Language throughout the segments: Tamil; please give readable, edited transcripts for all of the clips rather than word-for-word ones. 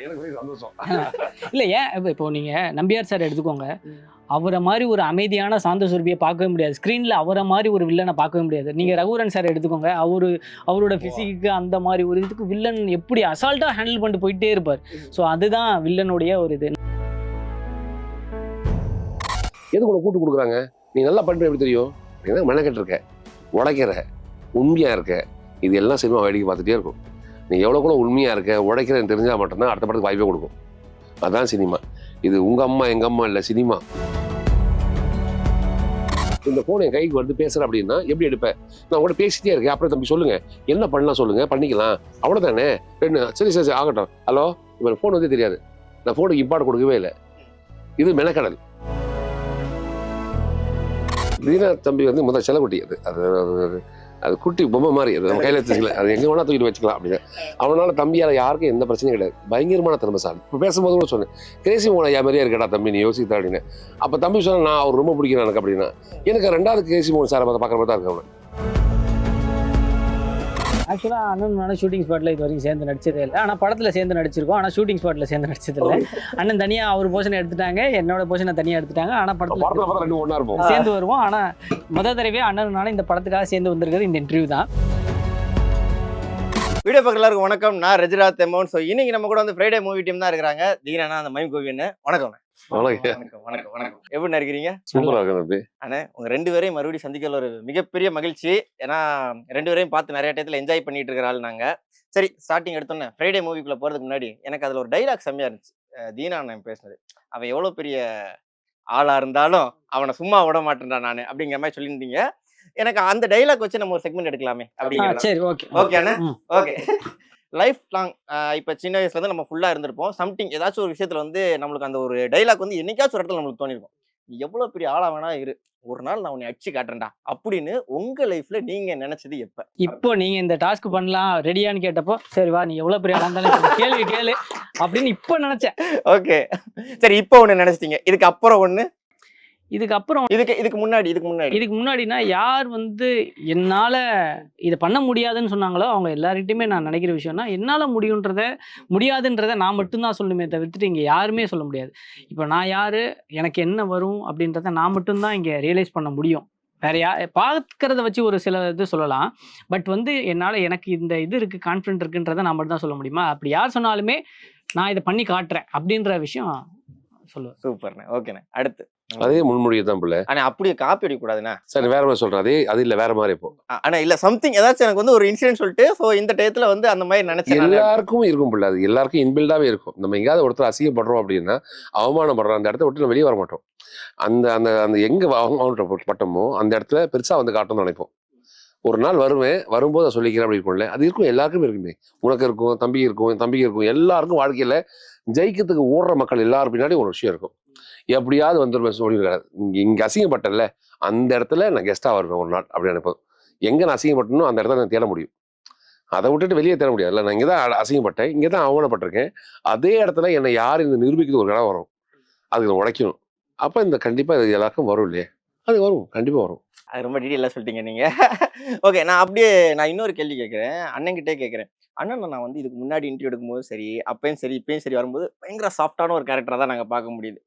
எனக்கு சந்தோஷம். இல்லை ஏன் இப்போ நீங்கள் நம்பியார் சார் எடுத்துக்கோங்க, அவரை மாதிரி ஒரு அமைதியான சாந்த சுரபியை பார்க்கவே முடியாது ஸ்க்ரீனில். அவரை மாதிரி ஒரு வில்லனை பார்க்கவே முடியாது. நீங்கள் ரகுவரன் சார் எடுத்துக்கோங்க, அவரோட ஃபிசிக்கு அந்த மாதிரி ஒரு இதுக்கு வில்லன் எப்படி அசால்ட்டாக ஹேண்டில் பண்ணிட்டு போயிட்டே இருப்பார். ஸோ அதுதான் வில்லனுடைய ஒரு இது. எது கூட கூட்டு கொடுக்குறாங்க, நீ நல்லா பண்ணுற எப்படி தெரியும், நீ மெனக்கெட்டு இருக்க, உழைக்கிற, உண்மையாக இருக்க, இது எல்லாம் சினிமா வேடிக்கை பார்த்துட்டே இருக்கும். நீ எவ்வளோ கூட உண்மையாக இருக்க, உழைக்கிறன்னு தெரிஞ்சால் மட்டும்தான் அடுத்த படத்துக்கு வாய்ப்பே கொடுக்கும். அதுதான் சினிமா. இது உங்கள் அம்மா எங்கள் அம்மா இல்லை, சினிமா. இந்த ஃபோன் என் கைக்கு வந்து பேசுகிறேன் அப்படின்னா எப்படி எடுப்பேன்? நான் கூட பேசிட்டே இருக்கேன். அப்புறம் தம்பி சொல்லுங்கள், என்ன பண்ணலாம் சொல்லுங்கள், பண்ணிக்கலாம், அவ்வளோதானே. சரி சரி ஆகட்டும். ஹலோ, இப்போ ஃபோன் வந்து தெரியாது, நான் ஃபோனுக்கு இம்பார்ட் கொடுக்கவே இல்லை. இது மெனக்கடல். தீனா தம்பி வந்து முதல் செல்லக்குட்டி. அது குட்டி பொம்மை மாதிரி, அது நம்ம கையில் வச்சுக்கல, அது எங்கே வேணா தூக்கிட்டு வச்சுக்கலாம் அப்படின்னு. அவனால தம்பியால் யாருக்கும் எந்த பிரச்சனையும் கிடையாது. பயங்கரமான திறமைசாலி. இப்போ பேசும்போது கூட சொன்னேன், கிரேசி மோகன் ஐயா மாதிரியே இருக்கடா தம்பி, நீ யோசித்தா அப்படின்னு. அப்போ தம்பி சொன்னால், நான் அவர் ரொம்ப பிடிக்கிறேன் எனக்கு அப்படின்னா. எனக்கு ரெண்டாவது கிரேசி மோகன் சாரை பார்க்குற மாதிரி தான் இருக்கு அவனை. ஆக்சுவலாக அண்ணன் ஷூட்டிங் ஸ்பாட்டில் இது வரைக்கும் சேர்ந்து நடிச்சதே இல்லை. ஆனால் படத்தில் சேர்ந்து நடிச்சிருக்கோம், ஆனால் ஷூட்டிங் ஸ்பாட்டில் சேர்ந்து நடிச்சது இல்லை. அண்ணன் தனியாக அவர் போர்ஷனை எடுத்துட்டாங்க, என்னோட போர்ஷனை தனியாக எடுத்துட்டாங்க. ஆனால் படத்தில் ரெண்டு ஒன்றா இருப்போம், சேர்ந்து வருவோம். ஆனால் முதல் தடவையாக அண்ணனால இந்த படத்துக்காக சேர்ந்து வந்திருக்கிறது இந்த இன்டர்வியூ தான். வீடியோ பார்க்குற எல்லாருக்கும் வணக்கம். நான் ரஜிராத் தெமோன். ஸோ இன்னைக்கு நம்ம கூட வந்து ஃப்ரைடே மூவி டீம் தான் இருக்கிறாங்க. தீனா அந்த மைம் கோவின்னு. வணக்கம். வணக்கம். எப்படி இருக்கிறீங்க? சூப்பராக இருக்கு அண்ணே. உங்க ரெண்டு பேரையும் மறுபடியும் சந்திக்கல ஒரு மிகப்பெரிய மகிழ்ச்சி. ஏன்னா ரெண்டு பேரையும் பார்த்து நிறைய டயத்தில் என்ஜாய் பண்ணிட்டு இருக்கிற ஆள் நாங்க. சரி, ஸ்டார்டிங் எடுத்தோன்னே ஃப்ரைடே மூவிக்குள்ள போறதுக்கு முன்னாடி எனக்கு அதுல ஒரு டைலாக் செம்மையா இருந்துச்சு. தீனா அண்ணன் பேசினது, அவன் எவ்வளவு பெரிய ஆளா இருந்தாலும் அவனை சும்மா விட மாட்டேன்டா நானு அப்படிங்கிற மாதிரி சொல்லியிருந்தீங்க. எனக்கு அந்த டைலாக் வச்சு நம்ம ஒரு செக்மெண்ட் எடுக்கலாமே அப்படிங்கிற. சரி, ஓகே ஓகே அண்ணா. ஓகே. லைஃப் லாங் இப்போ சின்ன வயசுல இருந்து நம்ம ஃபுல்லா இருந்திருப்போம். சம்திங் ஏதாச்சும் ஒரு விஷயத்துல வந்து நம்மளுக்கு அந்த ஒரு டைலாக் வந்து என்னைக்காச்சும் ஒரு இடத்துல நம்மளுக்கு தோணிருக்கும். நீ எவ்வளவு பெரிய ஆளா வேணா இரு, ஒரு நாள் நான் உன்னை அடிச்சு காட்டுறேன்டா அப்படின்னு உங்க லைஃப்ல நீங்க நினைச்சது எப்ப? இப்போ நீங்க இந்த டாஸ்க் பண்ணலாம் ரெடியான்னு கேட்டப்போ, சரி வா நீ எவ்வளவு பெரிய ஆளா இருந்தாலும் கேள்வி கேளு அப்படின்னு இப்போ நினைச்சேன். ஓகே, சரி. இப்போ ஒண்ணு நினைச்சிட்டீங்க, இதுக்கு அப்புறம் ஒண்ணு? இதுக்கப்புறம் இதுக்கு முன்னாடினா யார் வந்து என்னால் இதை பண்ண முடியாதுன்னு சொன்னாங்களோ அவங்க எல்லார்கிட்டையுமே நான் நினைக்கிற விஷயம்னா, என்னால் முடியாதுன்றதை நான் மட்டும்தான் சொல்லணுமே தவிர்த்துட்டு இங்கே யாருமே சொல்ல முடியாது. இப்போ நான் யார், எனக்கு என்ன வரும் அப்படின்றத நான் மட்டும்தான் இங்கே ரியலைஸ் பண்ண முடியும். வேற பார்க்கறத வச்சு ஒரு சில இது சொல்லலாம். பட் வந்து எனக்கு இந்த இது இருக்குது, கான்ஃபிடென்ட் இருக்குன்றதை நான் மட்டும் தான் சொல்ல முடியுமா. அப்படி யார் சொன்னாலுமே நான் இதை பண்ணி காட்டுறேன் அப்படின்ற விஷயம் சொல்லுவேன். சூப்பர்ண்ணே. ஓகேண்ணே. அடுத்து அதே முன்மொழியை தான் பிள்ளை. ஆனா அப்படியே காப்பி அடிக்கூடாதுண்ணா. சரி, வேற மாதிரி சொல்றேன். அது இல்ல, வேற மாதிரி இப்போ. ஆனா இல்ல, சம்திங் ஏதாச்சும் எனக்கு வந்து ஒரு இன்சிடென்ட் சொல்லிட்டு ஸோ இந்த டயத்துல வந்து அந்த மாதிரி நினைச்சேன். எல்லாருக்கும் இருக்கும் பிள்ளை, அது எல்லாருக்கும் இன்பில்டாவே இருக்கும். நம்ம எங்கேயாவது ஒருத்தர் அசிங்கப்படுறோம் அப்படின்னா, அவமானப்படுறோம், அந்த இடத்த விட்டு நம்ம வெளியே வர மாட்டோம். அந்த அந்த அந்த எங்க அவமானப்பட்டமோ அந்த இடத்துல பெருசா வந்து காட்டணும்னு நினைப்போம். ஒரு நாள் வரும்போது அதை சொல்லிக்கிறேன் அப்படி இருக்கும்ல, அது இருக்கும், எல்லாருக்குமே இருக்குமே. உனக்கு இருக்கும், தம்பிக்கு இருக்கும், எல்லாருக்கும். வாழ்க்கையில ஜெயிக்கிறதுக்கு ஓடுற மக்கள் எல்லாரும் பின்னாடி ஒரு விஷயம் இருக்கும். எப்படியாவது வந்துருவேன் சொல்லியிருக்காரு. இங்க அசிங்கப்பட்டல, அந்த இடத்துல நான் கெஸ்டா வருவேன் ஒரு நாள் அப்படி நினைப்போம். எங்க நான் அசிங்கப்பட்டனோ அந்த இடத்துல நான் தேட முடியும். அதை விட்டுட்டு வெளியே தேட முடியாது. இல்லை, நான் இங்கதான் அசிங்கப்பட்டேன், இங்கதான் அவமானப்பட்டிருக்கேன், அதே இடத்துல என்னை யார் இந்த நிரூபிக்கிறது ஒரு இடம் வரும், அதுக்கு நான் உழைக்கணும். அப்ப இந்த கண்டிப்பா இது எல்லாருக்கும் வரும் இல்லையே, அது வரும், கண்டிப்பா வரும். அது ரொம்ப டீட்டெயிலாக சொல்லிட்டீங்க நீங்க. ஓகே, நான் இன்னொரு கேள்வி கேட்குறேன், அண்ணன்கிட்டே கேட்குறேன். அண்ணன் நான் வந்து இதுக்கு முன்னாடி இன்டர்வியூ எடுக்கும்போது சரி, அப்பயும் சரி, இப்பயும் சரி வரும்போது பயங்கர சாஃப்டான ஒரு கேரக்டராக தான் நாங்கள் பார்க்க முடியுது.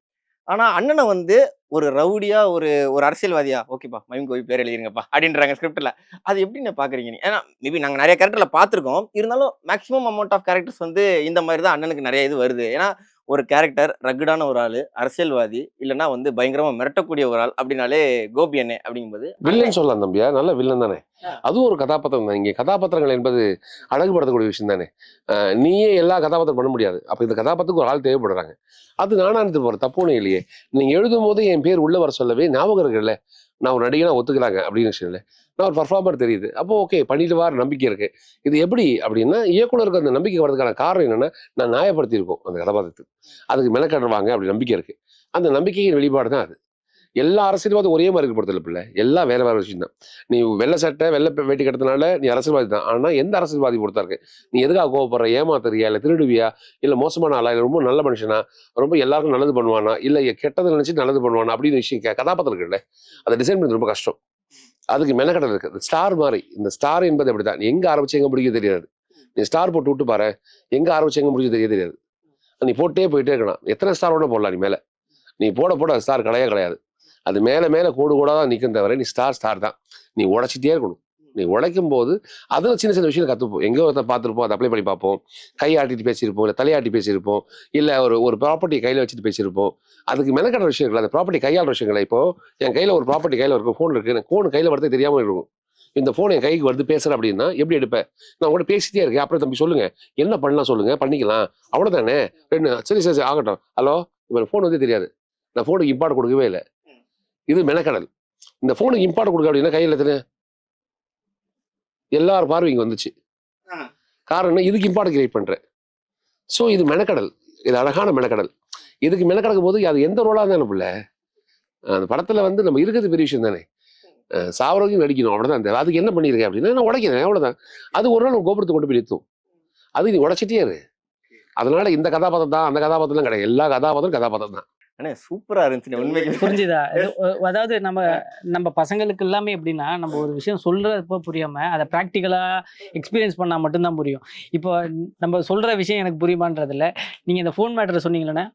ஆனால் அண்ணனை வந்து ஒரு ரவுடியா, ஒரு அரசியல்வாதியா, ஓகேப்பா மைம் கோவி பேர் எழுதிருங்கப்பா அப்படின்றாங்க ஸ்கிரிப்டில். அது எப்படின்னு பார்க்குறீங்க நீ? ஏன்னா மேபி நாங்கள் நிறைய கேரக்டரில் பார்த்துருக்கோம், இருந்தாலும் மேக்ஸிமம் அமௌண்ட் ஆஃப் கேரக்டர்ஸ் வந்து இந்த மாதிரி தான் அண்ணனுக்கு நிறைய இது வருது. ஏன்னா ஒரு கேரக்டர் ரகுடான ஒரு ஆள், அரசியல்வாதி, இல்லைன்னா வந்து பயங்கரமா மிரட்டக்கூடிய ஒரு ஆள் அப்படின்னாலே கோபி அண்ணே அப்படிங்கும்போது வில்லன் சொல்லலாம் தம்பியா, நல்ல வில்லன் தானே. அதுவும் ஒரு கதாபாத்திரம் தான். இங்கே கதாபாத்திரங்கள் என்பது அழகுபடுத்தக்கூடிய விஷயம் தானே. நீயே எல்லா கதாபாத்திரம் பண்ண முடியாது. அப்போ இந்த கதாபாத்திரத்துக்கு ஒரு ஆள் தேவைப்படுறாங்க. அது நானானது போகிற தப்பு ஒன்றும் இல்லையே. நீங்கள் எழுதும் போது என் பேர் உள்ள வர சொல்லவே ஞாபகம் இருக்குல்ல, நான் ஒரு நடிகனா ஒத்துக்கிறாங்க அப்படின்னு விஷயம் இல்லை, நான் ஒரு பர்ஃபார்மர் தெரியுது, அப்போ ஓகே பண்ணிட்டு வர நம்பிக்கை இருக்கு. இது எப்படி அப்படின்னா, இயக்குனருக்கு அந்த நம்பிக்கை வரதுக்கான காரணம் என்னன்னா, நான் நியாயப்படுத்தியிருக்கோம் அந்த கதாபாத்திரத்துக்கு, அதுக்கு மெனக்கட்டுவாங்க அப்படி நம்பிக்கை இருக்கு. அந்த நம்பிக்கையின் வெளிப்பாடு தான் அது. எல்லா அரசியல்வாதம் ஒரே மாதிரி இருக்கப்படுத்தல பிள்ளை, எல்லாம் வேற வேற விஷயம் தான். நீ வெள்ளை சட்டை வெள்ளை வேட்டி கட்டுறதுனால நீ அரசியல்வாதி தான். ஆனா எந்த அரசியல்வாதி பொறுத்தா இருக்கு, நீ எதுக்காக கோவப்படுற, ஏமாத்துறியா, இல்லை திருடுவியா, இல்லை மோசமான ஆளா, இல்லை ரொம்ப நல்ல மனுஷனா, ரொம்ப எல்லாருக்கும் நல்லது பண்ணுவானா, இல்லை கெட்டதை நினைச்சு நல்லது பண்ணுவானா அப்படின்னு விஷயம் கதாபாத்திரம் இருக்குல்ல, அதை டிசைன் பண்ணது ரொம்ப கஷ்டம். அதுக்கு மெனக்கடல் இருக்கு. ஸ்டார் மாதிரி, இந்த ஸ்டார் என்பது அப்படிதான். நீ எங்க ஆரம்பிச்சு எங்க முடிக்க தெரியாது. நீ ஸ்டார் போட்டு விட்டு பாரு, எங்க ஆரம்பிச்சு எங்க முடிக்க தெரியாது. நீ போட்டே போயிட்டே இருக்கலாம். எத்தனை ஸ்டார் வேணா போடலாம் நீ மேலே. நீ போட போட ஸ்டார் கிடையாது. அது மேலே மேலே கோடு கூட தான் நிற்கும் தவிர நீ ஸ்டார் தான். நீ உழைச்சிட்டே இருக்கணும். நீ உழைக்கும் போது அதில் சின்ன சின்ன விஷயம் கற்றுப்போம். எங்கேயோ ஒருத்தர் பார்த்துருப்போம், அதை அப்ளை பண்ணி பார்ப்போம். கை ஆட்டிட்டு பேசியிருப்போம், இல்லை தலையாட்டி பேசியிருப்போம், இல்லை ஒரு ப்ராப்பர்ட்டி கையில் வச்சுட்டு பேசியிருப்போம். அதுக்கு மெனக்கட விஷயங்கள், அந்த ப்ராப்பர்ட்டி கையாள விஷயங்கள். இப்போ என் கையில் ஒரு ப்ராப்பர்ட்டி கையில் இருக்கும், ஃபோன் இருக்குது, எனக்கு ஃபோன் கையில் வரதே தெரியாமல் இருக்கும். இந்த ஃபோன் என் கைக்கு வருது பேசுகிறேன் அப்படின்னா எப்படி எடுப்பேன்? நான் உங்கள்கிட்ட பேசிட்டே இருக்கேன். அப்புறம் தம்பி சொல்லுங்கள், என்ன பண்ணலாம் சொல்லுங்கள், பண்ணிக்கலாம், அவ்வளோதானே. சரி சரி சரி ஆகட்டும். ஹலோ, இப்போ ஃபோன் வந்து தெரியாது, நான் ஃபோனுக்கு இம்பார்ட் கொடுக்கவே இல்லை. இது மெனக்கடல். இந்த ஃபோனுக்கு இம்பார்ட் கொடுக்க அப்படின்னா கையில் எத்தனை எல்லாரும் பார்வைங்க வந்துச்சு. காரணம் இதுக்கு இம்பார்ட் கிரியேட் பண்றேன். ஸோ இது மெனக்கடல், இது அழகான மெனக்கடல். இதுக்கு மெனக்கடக்கும் போது அது எந்த ரோலா இருந்தாலும் பிள்ளை அந்த படத்துல வந்து நம்ம இருக்கிறது பெரிய விஷயம் தானே. சாவரவையும் நடிக்கணும், அவ்வளவுதான். அந்த அதுக்கு என்ன பண்ணியிருக்கேன் அப்படின்னா நான் உடைக்கிறேன், அவ்வளவுதான். அது ஒரு நாள் கோபுரத்தை கொண்டு போய் நிறுத்தும். அது நீ உடைச்சிட்டே இரு. அதனால இந்த கதாபாத்திரம் தான் அந்த கதாபாத்திரம் கிடையாது, எல்லா கதாபாத்திரம் தான். ஆனா சூப்பரா இருந்துச்சு உண்மைக்கு. புரிஞ்சுதா? அதாவது நம்ம பசங்களுக்கு எல்லாமே எப்படின்னா, நம்ம ஒரு விஷயம் சொல்றப்ப புரியாம அதை ப்ராக்டிக்கலா எக்ஸ்பீரியன்ஸ் பண்ணா மட்டும்தான் புரியும். இப்போ நம்ம சொல்ற விஷயம் எனக்கு புரியுமான்றதில்ல. நீங்க இந்த ஃபோன் மேட்டரை சொன்னீங்களே,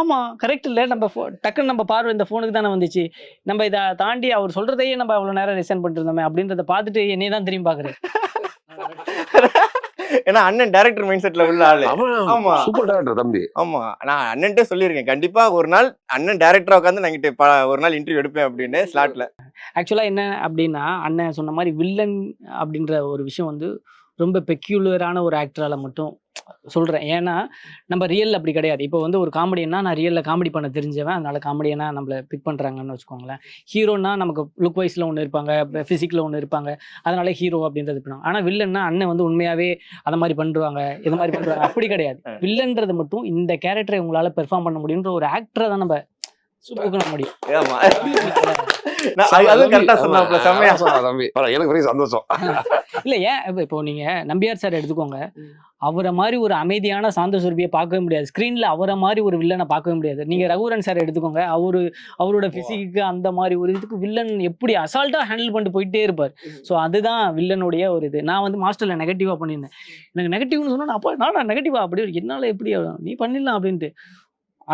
ஆமா கரெக்ட் இல்லை. நம்ம டக்குன்னு நம்ம பார்வை இந்த ஃபோனுக்கு தானே வந்துச்சு. நம்ம இதை தாண்டி அவர் சொல்றதையே நம்ம அவ்வளவு நேரம் ரிசன் பண்ணிட்டு இருந்தோமே அப்படின்றத பார்த்துட்டு என்னையே தான் திரும்பி பாக்குறேன். ஏன்னா அண்ணன் டைரக்டர் மைண்ட் செட்ல உள்ள ஆளு. ஆமா, சூப்பர் டைரக்டர் தம்பி. ஆமா, நான் அண்ணன்ட்டே சொல்லியிருக்கேன், கண்டிப்பா ஒரு நாள் அண்ணன் டைரக்டரா உட்காந்து நான் ஒரு நாள் இன்டர்வியூ எடுப்பேன் அப்படின்னு ஸ்லாட்ல. ஆக்சுவலா என்ன அப்படின்னா, அண்ணன் சொன்ன மாதிரி வில்லன் அப்படின்ற ஒரு விஷயம் வந்து ரொம்ப பெக்யூலரான ஒரு ஆக்டரால மட்டும் சொல்றேன். ஏன்னா நம்ம ரியல் அப்படி கிடையாது. இப்போ வந்து ஒரு காமெடியன்னா நான் ரியல்ல காமெடி பண்ண தெரிஞ்சவன், அதனால காமெடியனா நம்மள பிக் பண்றாங்கன்னு வச்சுக்கோங்களேன். ஹீரோனா நமக்கு லுக் வைஸ்ல ஒன்று இருப்பாங்க, பிசிக்ல ஒன்று இருப்பாங்க, அதனால ஹீரோ அப்படின்றது பண்ணுவாங்க. ஆனா வில்லன்னா அண்ணன் வந்து உண்மையாவே அதை மாதிரி பண்ணுவாங்க, இது மாதிரி பண்றாங்க, அப்படி கிடையாது. வில்லன்றது மட்டும் இந்த கேரக்டரை உங்களால பெர்ஃபார்ம் பண்ண முடியுன்ற ஒரு ஆக்டரை தான் நம்ம முடியும். எனக்கு சந்தோஷம். இல்ல ஏன் இப்போ நீங்க நம்பியார் சார் எடுத்துக்கோங்க, அவரை மாதிரி ஒரு அமைதியான சாந்த சுரபியை பார்க்கவே முடியாது. ஸ்கிரீன்ல அவரை மாதிரி ஒரு வில்லனை பார்க்கவே முடியாது. நீங்க ரகுவரன் சார் எடுத்துக்கோங்க, அவரோட பிசிக்கு அந்த மாதிரி ஒரு இதுக்கு வில்லன் எப்படி அசால்ட்டா ஹேண்டில் பண்ணிட்டு போயிட்டே இருப்பார். ஸோ அதுதான் வில்லனுடைய ஒரு இது. நான் வந்து மாஸ்டர்ல நெகட்டிவா பண்ணியிருந்தேன். எனக்கு நெகட்டிவ்னு சொன்னா அப்போ நான் நெகட்டிவா அப்படி என்னால எப்படி நீ பண்ணிடலாம் அப்படின்ட்டு.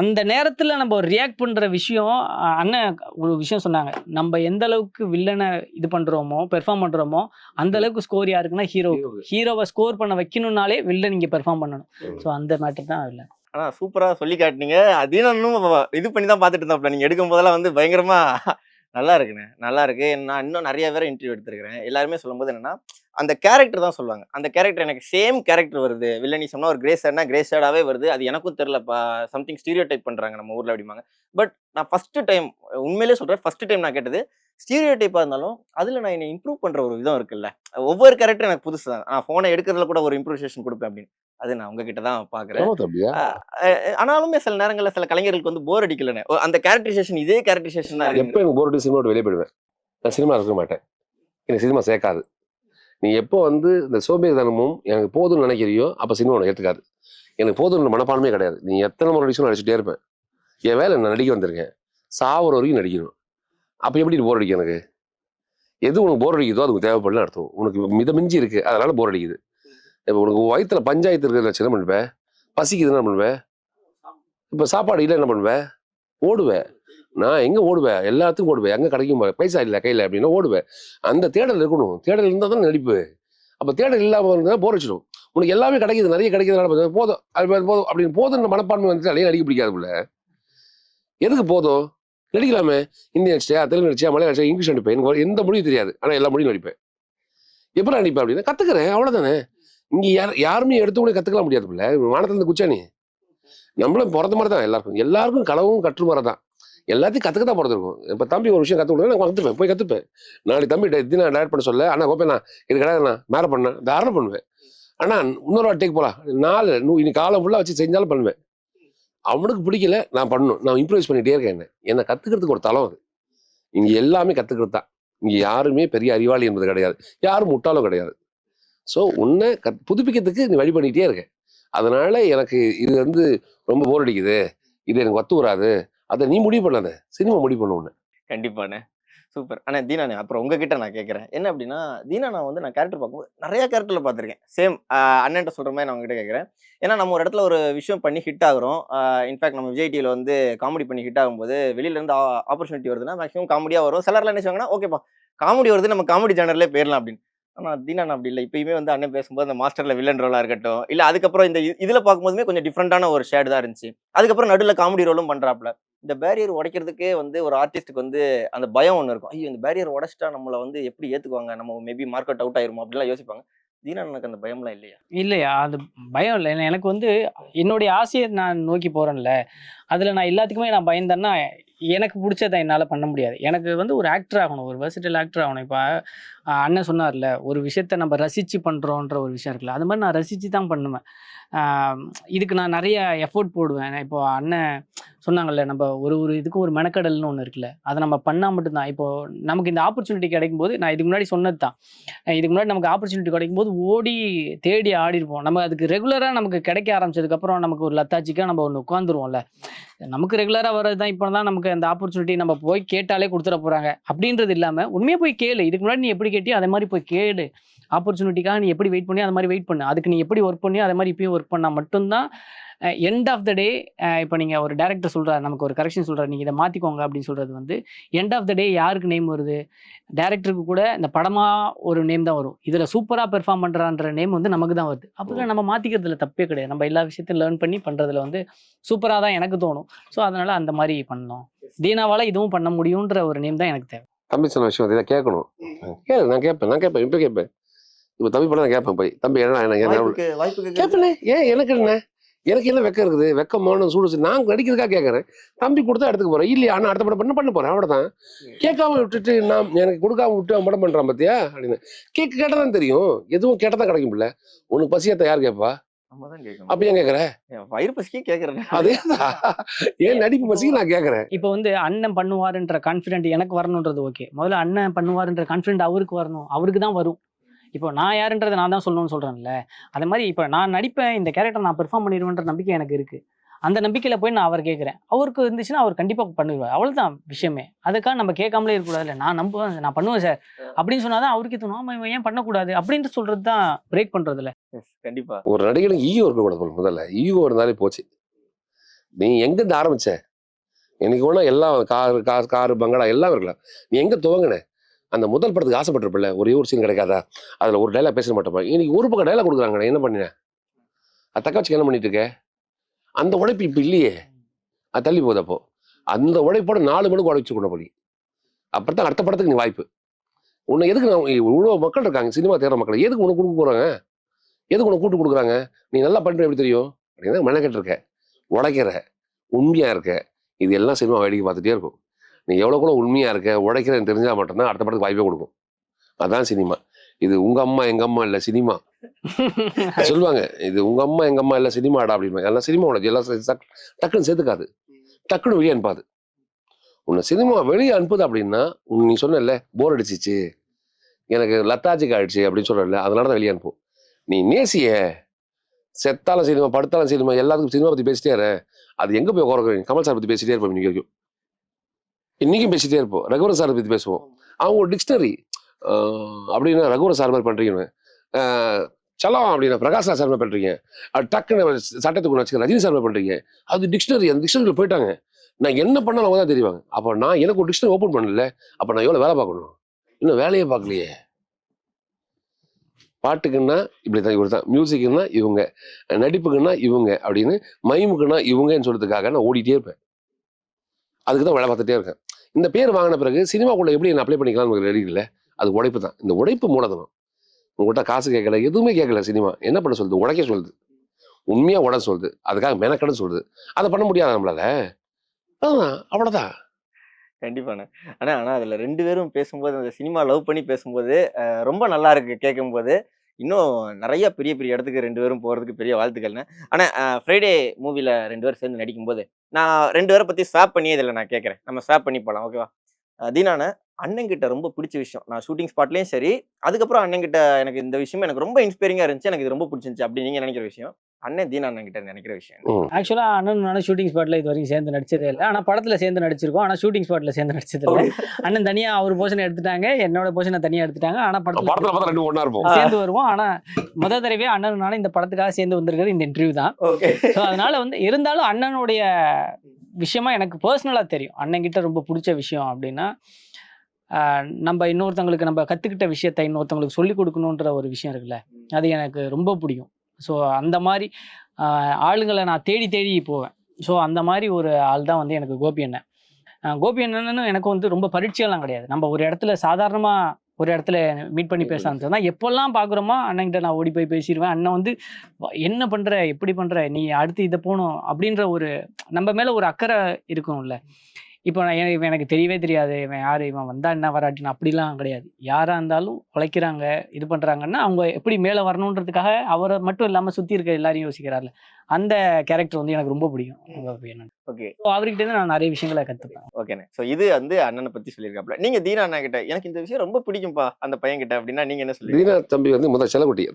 அந்த நேரத்துல நம்ம ரியாக்ட் பண்ற விஷயம், அண்ணன் ஒரு விஷயம் சொன்னாங்க, நம்ம எந்த அளவுக்கு வில்லனை இது பண்றோமோ பெர்ஃபார்ம் பண்றோமோ அந்த அளவுக்கு ஸ்கோர் யாருக்குன்னா ஹீரோவை ஸ்கோர் பண்ண வைக்கணும்னாலே வில்லன் இங்க பெர்ஃபார்ம் பண்ணணும். ஸோ அந்த மேட்டர் தான் வில்லன். ஆனா சூப்பரா சொல்லி காட்டினீங்க. அதையும் நான் இன்னும் இது பண்ணி தான் பார்த்துட்டு இருந்தேன். நீங்க எடுக்கும் போதெல்லாம் வந்து பயங்கரமா நல்லா இருக்குண்ணே, நல்லா இருக்கு. நான் இன்னும் நிறைய பேரை இன்டர்வியூ எடுத்திருக்கிறேன். எல்லாருமே சொல்லும்போது என்னன்னா அந்த கேரக்டர் தான் சொல்லுவாங்க. அந்த கேரக்டர் எனக்கு சேம் கேரக்டர் வருது. வில்லனி சொன்னா ஒரு கிரே ஷேட்னா கிரே ஷேடாவே வருது. அது எனக்கும் தெரியலப்பா, சம்திங் ஸ்டீரியோ டைப் பண்றாங்க நம்ம ஊர்ல அப்படிம்பாங்க. பட் நான் ஃபர்ஸ்ட் டைம், உண்மையிலேயே சொல்றேன், ஃபர்ஸ்ட் டைம் நான் கேட்டது ஸ்டீரியோ டைப்பா இருந்தாலும் அதுல நான் என்னை இம்ப்ரூவ் பண்ற ஒரு விதம் இருக்குல்ல. ஒவ்வொரு கேரக்டர் எனக்கு புதுசு தான். நான் போனை எடுக்கிறதுல கூட ஒரு இம்ப்ரூவேஷன் கொடுப்பேன் அப்படின்னு. அது நான் உங்ககிட்ட தான் பாக்குறேன். ஆனாலுமே சில நேரங்கள்ல சில கலைஞர்களுக்கு வந்து போர் அடிக்கலன்னு அந்த கேரக்டரைசேஷன் இதே கேரக்டரைசேஷன் தான். எப்போ எனக்கு போர் அடிச்சு சினிமா வெளியே போயிடுவேன். நான் சினிமா இருக்க மாட்டேன், எனக்கு சினிமா சேர்க்காது. நீ எப்போ வந்து இந்த சோம்பேறித்தனமும் எனக்கு போதும்னு நினைக்கிறியோ அப்போ சினிமா உனக்கு ஏற்றுக்காது. எனக்கு போதும்னு மனப்பான்மையே கிடையாது. நீ எத்தனை முறை நடிச்சும் நடிச்சுட்டே இருப்பேன். என் வேலை நான் நடிக்க வந்திருக்கேன், சாவர வரைக்கும் நடிக்கணும். அப்போ எப்படி போர் அடிக்கும் எனக்கு? எது உனக்கு போர் அடிக்குதோ அதுக்கு தேவைப்படலன்னு அர்த்தம். உனக்கு மிதமிஞ்சி இருக்கு, அதனால போர் அடிக்குது. இப்போ உனக்கு வயிற்றுல பஞ்சாயத்து இருக்கிற என்ன பண்ணுவேன்? பசிக்குதுன்னு என்ன பண்ணுவேன்? இப்போ சாப்பாடு இல்லை என்ன பண்ணுவேன்? ஓடுவேன். நான் எங்கே ஓடுவேன்? எல்லாத்துக்கும் ஓடுவேன். எங்கே கிடைக்கும் பைசா இல்லை கையில் அப்படின்னா ஓடுவேன். அந்த தேடல் இருக்கணும். தேடல் இருந்தால் தான் நடிப்பு. அப்போ தேடல் இல்லாமல் இருந்தால் போர் அடிச்சிடும். உனக்கு எல்லாமே கிடைக்குது, நிறைய கிடைக்கிறதுனால போதும், அது போதும் அப்படின்னு போதும் மனப்பான்மை வந்துட்டு அதையும் நடிக்க பிடிக்காதுக்குள்ள. எதுக்கு போதும்? நடிக்கலாமே. ஹிந்தி நடிச்சியா, தெலுங்கு நடிச்சியா, மலையாளம் நடிச்சா, இங்கிலீஷ் நடிப்பேன். எனக்கு எந்த மொழியும் தெரியாது, ஆனால் எல்லா மொழியும் நடிப்பேன். எப்படி நடிப்பேன் அப்படின்னா கற்றுக்கிறேன், அவ்வளோதானே. இங்கே யாருமே எடுத்து கூட கற்றுக்கலாம் முடியாது பிள்ளை. வானத்திலிருந்து குச்சானி நம்மளும் பிறந்த மாதிரி தான். எல்லாருக்கும் களவும் கற்று மாதிரி தான். எல்லாத்தையும் கற்றுக்க தான் பிறந்திருக்கும். இப்போ தம்பி ஒரு விஷயம் கற்றுக் கொடுங்க, நான் கற்றுப்பேன், போய் கற்றுப்பேன். நாளைக்கு தம்பி இது நான் டேரக்ட் பண்ண சொல்ல, அண்ணா கோப்பேண்ணா இது கிடையாது, நான் மேலே பண்ணேன், தாராளம் பண்ணுவேன். ஆனால் இன்னொரு வாட்டிக்கு போகலாம், இன்னைக்கு காலம் ஃபுல்லாக வச்சு செஞ்சாலும் பண்ணுவேன். அவனுக்கு பிடிக்கல, நான் பண்ணணும், நான் இம்ப்ரூவைஸ் பண்ணிகிட்டே இருக்கேன். என்னை கற்றுக்கிறதுக்கு ஒரு தளம் அது. இங்கே எல்லாமே கற்றுக்கிறது தான். இங்கே யாருமே பெரிய அறிவாளி என்பது கிடையாது, யாரும் முட்டாளும் கிடையாது. ஸோ உன்னை புதுப்பிக்கிறதுக்கு நீ வழி பண்ணிகிட்டே இருக்க. அதனால எனக்கு இது வந்து ரொம்ப போர் அடிக்குது, இது எனக்கு ஒத்து வராது, அதை நீ முடிவு பண்ணாத, சினிமா முடிவு பண்ண ஒண்ணு. கண்டிப்பாண்ணே. சூப்பர். ஆனா தீனானே அப்புறம் உங்ககிட்ட நான் கேட்கிறேன். என்ன அப்படின்னா, தீனானா வந்து நான் கேரக்டர் பார்க்கும்போது நெறைய கேரக்டர்ல பார்த்துருக்கேன். சேம் அண்ணன்ட்ட சொல்ற மாரி நான் உங்ககிட்ட கேட்கிறேன். ஏன்னா நம்ம ஒரு இடத்துல ஒரு விஷயம் பண்ணி ஹிட் ஆகுறோம். இன்ஃபாக்ட் நம்ம விஜய் டிவில வந்து காமெடி பண்ணி ஹிட் ஆகும்போது, வெளியில இருந்து ஆப்பர்ச்சுனிட்டி வருதுன்னா மேக்ஸிமம் காமெடியா வரும். சிலர்லாம் என்ன செய்வாங்கன்னா, ஓகேப்பா காமெடி வருது நம்ம காமெடி ஜானர்லயே போயிரலாம் அப்படின்னு. ஆனா தீனானா அப்படி இல்ல. இப்பயுமே வந்து அண்ணன் பேசும்போது அந்த மாஸ்டர்ல வில்லன் ரோலா இருக்கட்டும், இல்ல அதுக்கப்புறம் இந்த இதுல பார்க்கும்போதுமே கொஞ்சம் டிஃபரண்டான ஒரு ஷேட் தான் இருந்துச்சு. அதுக்கப்புறம் நடுவுல காமெடி ரோலும் பண்றாப்ல. இந்த பேரியர் உடைக்கிறதுக்கே வந்து ஒரு ஆர்டிஸ்ட்க்கு வந்து அந்த பயம் ஒண்ணு இருக்கும். ஐயோ! இந்த பேரியர் உடைச்சிட்டா நம்மள வந்து எப்படி ஏத்துக்குவாங்க? நம்ம மேபி மார்க்கெட் அவுட் ஆயிருமோ அப்படிலாம் யோசிப்பாங்க. தீனா அண்ணனுக்கு அந்த பயம்லாம் இல்லையா? இல்லையா? அது பயம் இல்ல. எனக்கு வந்து என்னுடைய ஆசைய நான் நோக்கி போறேன்ல, அதுல நான் எல்லாத்துக்குமே நான் பயந்தேன்னா, எனக்கு புடிச்சத என்னால பண்ண முடியாது. எனக்கு வந்து ஒரு ஆக்டர் ஆகணும். ஒரு வெர்சடைல் ஆக்டர் ஆகணும். இப்ப அண்ணன் சொன்னார்ல, ஒரு விஷயத்த நம்ம ரசிச்சு பண்றோன்ற ஒரு விஷயம் இருக்குல்ல, அது மாரி நான் ரசிச்சு தான் பண்ணுவேன். ஆ இதுக்கு நான் நெறைய எஃபோர்ட் போடுவேன். இப்போ அண்ணன் சொன்னாங்கல்ல, நம்ப ஒரு ஒரு இதுக்கும் ஒரு மெனக்கெடல்னு ஒண்ணு இருக்குல்ல, அத நம்ம பண்ணா மட்டும் தான். இப்போ நமக்கு இந்த ஆப்பர்ச்சுனிட்டி கிடைக்கும்போது, நான் இதுக்கு முன்னாடி சொன்னது தான். இதுக்கு முன்னாடி நமக்கு ஆப்பர்ச்சுனிட்டி கிடைக்கும்போது ஓடி தேடி ஆடிருப்போம். நம்ம அதுக்கு ரெகுலரா நமக்கு கிடைக்க ஆரம்பிச்சதுக்கப்புறம் நமக்கு ஒரு லத்தாச்சிக்கா நம்ம ஒண்ணு உட்காந்துருவோம்ல. நமக்கு ரெகுலரா வர்றது தான் இப்ப தான் நமக்கு அந்த ஆப்பர்ச்சுனிட்டி நம்ம போய் கேட்டாலே குடுத்துற போறாங்க. அப்படின்றது இல்லாம, உண்மையா போய் கேளு. இதுக்கு முன்னாடி நீ எப்படி கேட்டியோ அதே மாரி போய் கேளு. ஆப்பர்ச்சுனிட்டிக்காக நீ எப்படி வெயிட் பண்ணியோ, அது மாரி வெயிட் பண்ணு. அதுக்கு நீ எப்படி வொர்க் பண்ணியோ, அதே மாரி இப்பயும் வொர்க் பண்ணா மட்டும் தான் எண்ட் ஆஃப் த டே இப்ப நீங்க ஒரு டைரக்டர் சொல்றாரு, நமக்கு ஒரு கரெக்ஷன் சொல்றாரு. நீங்க இத மாத்திக்கோங்க அப்படின்னு சொல்றது வந்து, எண்ட் ஆஃப் த டே யாருக்கு நேம் வருது? டைரக்டருக்கு கூட இந்த படமா ஒரு நேம் தான் வரும். இதுல சூப்பரா பெர்ஃபார்ம் பண்றான்ற நேம் வந்து நமக்கு தான் வருது. அப்ப நம்ம மாத்திக்கிறதுல தப்பே கிடையாது. நம்ம எல்லா விஷயத்தையும் லேர்ன் பண்ணி பண்றதுல வந்து சூப்பரா தான் எனக்கு தோணும். ஸோ அதனால அந்த மாரி பண்ணோம். தீனாவால இதுவும் பண்ண முடியுன்ற ஒரு நேம் தான் எனக்கு தேவை. தம்பி சொன்ன விஷயம் இதை கேட்கணும். கேளு, நான் கேட்பேன் இப்போ கேட்பேன். இப்போ தம்பி பண்ண நான் கேட்பேன் போய், தம்பி என்ன வாய்ப்புக்கு கேட்பேனே. ஏன் எனக்கு என்ன வெக்கம் இருக்குது? வெக்கமான சூடு நான் நடிக்கிறதுக்காக கேட்கறேன். தம்பி கொடுத்தா எடுத்துக்க போறேன். இல்லையா அண்ணா அடுத்த படம் பண்ண போறேன், அவ்வளவுதான். கேட்காம விட்டுட்டு நான் எனக்கு கொடுக்காம விட்டு அவன் படம் பண்றான் பாத்தியா அப்படின்னு. கேட்டதான் தெரியும். எதுவும் கேட்டதான் கிடைக்கும்ல. உனக்கு பசியத்தை யார் கேட்பா? நம்ம தான் கேட்கணும். அப்ப ஏன் கேட்கற? என் வயிறு பசிக்கே கேட்கிறேன். அதேதான். ஏன் நடிப்பு பசிக்கு நான் கேட்கறேன். இப்ப வந்து அண்ணன் பண்ணுவாருன்ற கான்ஃபிடென்ட் எனக்கு வரணுன்றது ஓகே. முதல்ல அண்ணன் பண்ணுவாருன்ற கான்ஃபிடென்ட் அவருக்கு வரணும். அவருக்கு தான் வரும். இப்போ நான் யாருன்றத நான் தான் சொல்லணும்னு சொல்றேன்ல. அதே மாரி இப்ப நான் நடிப்பேன், இந்த கேரக்டர் நான் பெர்ஃபார்ம் பண்ணிருவேன்ற நம்பிக்கை எனக்கு இருக்கு. அந்த நம்பிக்கையில போய் நான் அவர கேட்கிறேன். அவருக்கு இருந்துச்சுன்னா அவர் கண்டிப்பா பண்ணிருவாரு. அவ்வளவுதான் விஷயமே. அதுக்காக நம்ம கேட்காமலே இருக்கக்கூடாதுல்ல. நான் நம்புவேன், நான் பண்ணுவேன் சார் அப்படின்னு சொன்னா தான் அவருக்கே தோணும். ஆமா இவன் ஏன் பண்ணக்கூடாது அப்படின்ட்டு சொல்றது தான் பிரேக் பண்றதுல. கண்டிப்பா. ஒரு நடிகனுக்கு ஈகோ இருக்கக்கூடாது முதல்ல. ஈகோ இருந்தாலே போச்சு. நீ எங்க இருந்து ஆரம்பிச்ச? எனக்கு வேணா எல்லாம் காரு பங்களா எல்லாம் இருக்கலாம். நீ எங்க துவங்கின? அந்த முதல் படத்துக்கு ஆசைப்பட்டிருப்பில்ல, ஒரே ஒரு சீன் கிடைக்காதா? அதுல ஒரு டைலாக் பேச மாட்டோமா? இன்னைக்கு ஒரு பக்கம் டைலாக் கொடுக்குறாங்க, என்ன பண்ணின? அது தக்க வச்சுக்க என்ன பண்ணிட்டு இருக்க? அந்த உழைப்பு இப்ப இல்லையே. அது தள்ளி போகுது. அப்போ அந்த உழைப்போட 4 மணிக்கு உழைச்சு கொண்ட போலி. அப்புறம் அடுத்த படத்துக்கு நீ வாய்ப்பு. உன்னை எதுக்கு இவ்வளோ மக்கள் இருக்காங்க, சினிமா தேடுற மக்கள் எதுக்கு உனக்கு கொடுக்க போறாங்க? எதுக்கு உனக்கு கூட்டு கொடுக்குறாங்க? நீ நல்லா பண்ற எப்படி தெரியும்? அப்படின்னா மெனக்கெட்டு இருக்க, உழைக்கிற, உண்மையா இருக்க. இது எல்லாம் சினிமா வேடிக்கை பார்த்துட்டே இருக்கும். நீ எவ்வளோ உண்மையா இருக்க, உழைக்கிறன்னு தெரிஞ்சா மட்டும்தான் அடுத்த படத்துக்கு வாய்ப்பே கொடுக்கும். அதான் சினிமா. இது உங்க அம்மா எங்க அம்மா இல்ல சினிமா. சொல்லுவாங்க, இது உங்க அம்மா எங்க அம்மா இல்ல சினிமாடா அப்படின்னு. எல்லாம் சினிமா உனக்கு எல்லாம் டக்குன்னு சேர்த்துக்காது, டக்குன்னு வெளியே அனுப்பாது. உன்னை சினிமா வெளியே அனுப்புது அப்படின்னா, நீ சொன்ன போர் அடிச்சிச்சு, எனக்கு லத்தாஜிக் ஆயிடுச்சு அப்படின்னு சொல்றல, அதனால தான் வெளியே அனுப்பும். நீ நேசிய செத்தாலும் சினிமா, படுத்தாலும் சினிமா, எல்லாத்துக்கும் சினிமா பத்தி பேசிட்டே இரு. அது எங்க போய் உட்கார? கமல் சார் பத்தி பேசிட்டே இருப்போம் இன்னைக்கு வரைக்கும். இன்னைக்கும் பேசிட்டே இருப்போம். ரகுவரன் சார் பத்தி பேசுவோம். அவங்க ஒரு டிக்ஷனரி அப்படின்னா ரகுவரன் சார் மாதிரி பண்றீங்கன்னு, சலம் அப்படின்னா பிரகாஷ் ராஜ் சார் மாதிரி பண்றீங்க, அது டக்குன்னு சட்டத்துக்கு வச்சுக்க ரஜினி சார் மாதிரி பண்றீங்க. அது டிக்ஷனரி, அந்த டிக்ஷனரியில் போயிட்டாங்க. நான் என்ன பண்ணாலும் அவங்க தான் தெரிவாங்க. அப்போ நான் எனக்கு ஒரு டிக்ஷனரி ஓப்பன் பண்ணல. அப்போ நான் எவ்வளோ வேலை பார்க்கணும்? இன்னும் வேலையே பார்க்கலையே. பாட்டுக்குன்னா இப்படிதான், இவர் தான். மியூசிக்குன்னா இவங்க, நடிப்புக்குன்னா இவங்க அப்படின்னு, மைமுக்குன்னா இவங்கன்னு சொல்றதுக்காக நான் ஓடிட்டே இருப்பேன். அதுக்கு தான் வேலை பார்த்துட்டே இருக்கேன். இந்த பேர் வாங்கின பிறகு சினிமாக்குள்ள எப்படி என்ன அப்ளை பண்ணிக்கலாம்னு ரெடி இல்லை. அது உழைப்பு தான். இந்த உழைப்பு மூலதனம். உங்கள்கிட்ட காசு கேட்கல, எதுவுமே கேட்கல. சினிமா என்ன பண்ண சொல்லுது? உழைக்க சொல்லுது. உண்மையா உட சொல்லுது. அதுக்காக மெனக்கடன்னு சொல்லுது. அதை பண்ண முடியாது நம்மளால. அவ்வளவுதான். கண்டிப்பாண்ணே. ஆனா அதுல 2 பேரும் பேசும்போது, அந்த சினிமா லவ் பண்ணி பேசும்போது ரொம்ப நல்லா இருக்கு கேட்கும்போது. இன்னும் நெறைய பெரிய பெரிய இடத்துக்கு 2 பேரும் போறதுக்கு பெரிய வாழ்த்துக்கள்ண்ணே. ஆனா ஃப்ரைடே மூவில 2 பேரும் சேர்ந்து நடிக்கும்போது, நான் 2 பேர பத்தி ஸ்வாப் பண்ணி இதுல நான் கேட்கிறேன். நம்ம ஸ்வாப் பண்ணி போலாம். ஓகேவா? தீனாண்ணே, அண்ணன்கிட்ட ரொம்ப பிடிச்ச விஷயம், நான் ஷூட்டிங் ஸ்பாட்லயும் சரி, அதுக்கப்புறம் அண்ணன்கிட்ட எனக்கு இந்த விஷயம் எனக்கு ரொம்ப இன்ஸ்பைரிங்கா இருந்துச்சு. எனக்கு இது ரொம்ப பிடிச்சிருந்துச்சு அப்படி நீங்க நினைக்கிற விஷயம். அண்ணன் தீனா அண்ணன் கிட்ட நினைக்கிற விஷயம்? ஆக்சுவலா அண்ணன் ஷூட்டிங் ஸ்பாட்ல இது வரைக்கும் சேர்ந்து நடிச்சதே இல்லை. ஆனா படத்துல சேர்ந்து நடிச்சிருக்கோம். ஆனா ஷூட்டிங் ஸ்பாட்ல சேர்ந்து நடிச்சது இல்லை. அண்ணன் தனியா அவர் போர்ஷன் எடுத்துட்டாங்க, என்னோட போர்ஷனை தனியா எடுத்துட்டாங்க. ஆனா படத்துல பார்த்தா ரெண்டு ஒண்ணா இருப்போம். சேர்ந்து வருவோம். ஆனா தடவையே அண்ணன் நானும் இந்த படத்துக்காக சேர்ந்து வந்திருக்கிறது இந்த இன்டர்வியூ தான். ஸோ அதனால வந்து இருந்தாலும் அண்ணனுடைய விஷயமா எனக்கு பர்சனலா தெரியும். அண்ணன் கிட்ட ரொம்ப பிடிச்ச விஷயம் அப்படின்னா நம்ம இன்னொருத்தவங்களுக்கு நம்ம கற்றுக்கிட்ட விஷயத்த இன்னொருத்தவங்களுக்கு சொல்லிக் கொடுக்கணுன்ற ஒரு விஷயம் இருக்குல்ல, அது எனக்கு ரொம்ப பிடிக்கும். ஸோ அந்த மாதிரி ஆளுங்களை நான் தேடி தேடி போவேன். ஸோ அந்த மாதிரி ஒரு ஆள் தான் வந்து எனக்கு கோபி அண்ணன். கோபி அண்ணன்னு எனக்கு வந்து ரொம்ப பரீட்சையெல்லாம் கிடையாது. நம்ம ஒரு இடத்துல சாதாரணமாக ஒரு இடத்துல மீட் பண்ணி பேசலான்னு சொன்னால் எப்போல்லாம் பார்க்குறோமோ அண்ணன்கிட்ட நான் ஓடி போய் பேசிடுவேன். அண்ணன் வந்து என்ன பண்ணுற, எப்படி பண்ணுற, நீ அடுத்து இதை போகணும் அப்படின்ற ஒரு நம்ம மேலே ஒரு அக்கறை இருக்கும்ல. இப்போ இவன் எனக்கு தெரியவே தெரியாது, இவன் யார், இவன் வந்தா என்ன வராட்டின்னு அப்படிலாம் கிடையாது. யாராக இருந்தாலும் உழைக்கிறாங்க, இது பண்ணுறாங்கன்னா அவங்க எப்படி மேலே வரணுன்றதுக்காக அவரை மட்டும் இல்லாமல் சுற்றி இருக்க எல்லாரையும் யோசிக்கிறார்ல, அந்த கேரக்டர் வந்து எனக்கு ரொம்ப பிடிக்கும். ஓகே, அவர்கிட்ட இருந்து நான் நிறைய விஷயங்களை கற்றுப்பேன். ஓகேண்ணே. ஸோ இது வந்து அண்ணனை பற்றி சொல்லியிருக்காப்ல. நீங்கள் தீனா அண்ணா கிட்ட எனக்கு இந்த விஷயம் ரொம்ப பிடிக்கும்பா அந்த பையன் கிட்ட அப்படின்னா நீங்கள் என்ன சொல்லுவீங்க? தீனா தம்பி வந்து முதல் செல்லக்குட்டி.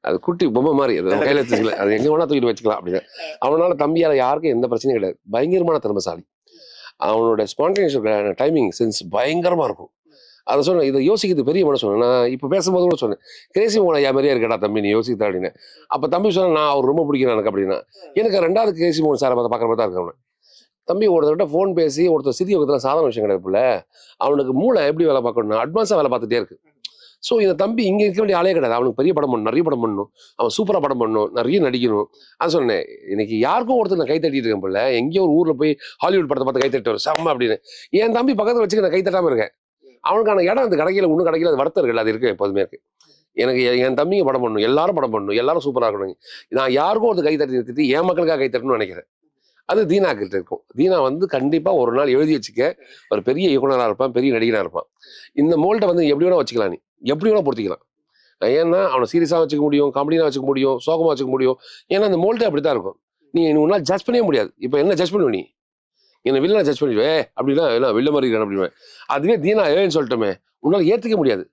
அது குட்டி பொம்மை மாதிரி. அது நம்ம கையில வச்சுக்கல, அது எங்க வேணா தூக்கிட்டு வச்சுக்கலாம் அப்படின்னு. அவனால தம்பியால யாருக்கும் எந்த பிரச்சனையும் கிடையாது. பயங்கரமான திறமைசாலி. அவனோட ஸ்பான்டேனியஸ் டைமிங் சென்ஸ் பயங்கரமா இருக்கும். அதை சொன்னேன், இதை யோசிக்கிறது பெரிய மனசு சொன்னேன். நான் இப்போ பேசும்போது கூட சொன்னேன், கிரேசி மோகன் ஐயா மாதிரியே இருக்கடா தம்பி நீ யோசிக்கிறா அப்படின்னு. அப்போ தம்பி சொன்னேன், நான் அவர் ரொம்ப பிடிக்கிறேன் எனக்கு அப்படின்னா. எனக்கு ரெண்டாவது கிரேசி மோகன் சாரை பார்க்குற மாதிரி தான் இருக்கு அவனை. தம்பி ஒருத்தர்கிட்ட ஃபோன் பேசி ஒருத்தர் சிறிய வகத்தில் சாதாரண விஷயம் கிடையாதுல. அவனுக்கு மூளை எப்படி வேலை பார்க்கணும்னா அட்வான்ஸாக வேலை பார்த்துட்டே இருக்கு. ஸோ இந்த தம்பி இங்கே இருக்க வேண்டிய ஆளே கிடையாது. அவனுக்கு பெரிய படம் பண்ணணும், நிறைய படம் பண்ணணும், அவன் சூப்பராக படம் பண்ணணும், நிறைய நடிக்கணும். அது சொன்னேன், இன்னைக்கு யாருக்கும் ஒருத்தர் நான் கை தட்டிட்டு இருக்கேன் போல. எங்கேயோ ஒரு ஊரில் போய் ஹாலிவுட் படத்தை பார்த்து கை தட்டு வரும் செம்ம அப்படின்னு. என் தம்பி பக்கத்தில் வச்சுக்க நான் கை தட்டாமல் இருக்கேன். அவனுக்கான இடம் அந்த கிடைக்கல, ஒன்றும் கிடைக்கல, அது வருத்தம் இருக்குல்ல, அது இருக்கு எப்போதுமே இருக்கு. எனக்கு என் தம்பிங்க படம் பண்ணணும், எல்லாரும் படம் பண்ணணும், எல்லாரும் சூப்பராக இருக்கணும். நான் யாருக்கும் ஒரு கை தட்டி நிறுத்திட்டு என் மக்களுக்காக கை தட்டணும்னு நினைக்கிறேன். அது தீனா கிட்ட இருக்கும். தீனா வந்து கண்டிப்பாக ஒரு நாள் எழுதி வச்சுக்க, ஒரு பெரிய இயக்குனராக இருப்பான், பெரிய நடிகனாக இருப்பான். இந்த மோல்ட்டை வந்து எப்படி வேணா வச்சுக்கலாம், நீ எப்படி வேணா பொறுத்திக்கலாம். ஏன்னா அவனை சீரியஸாக வச்சுக்க முடியும், காமெடியாக வச்சுக்க முடியும், சோகமாக வச்சுக்க முடியும். ஏன்னா அந்த மோல்ட்டே அப்படி தான் இருக்கும். நீ உன்னால் ஜட்ஜ் பண்ணவே முடியாது. இப்போ என்ன ஜட்ஜ் பண்ணுவ நீ? என்னை வில்லனை ஜட்ஜ் பண்ணிடுவே அப்படின்னா என்ன வில்ல மாதிரி இருக்கான் அப்படின்னு. அதுவே தீனா ஏன்னு சொல்லிட்டோமே, உன்னால் ஏற்றுக்க முடியாது.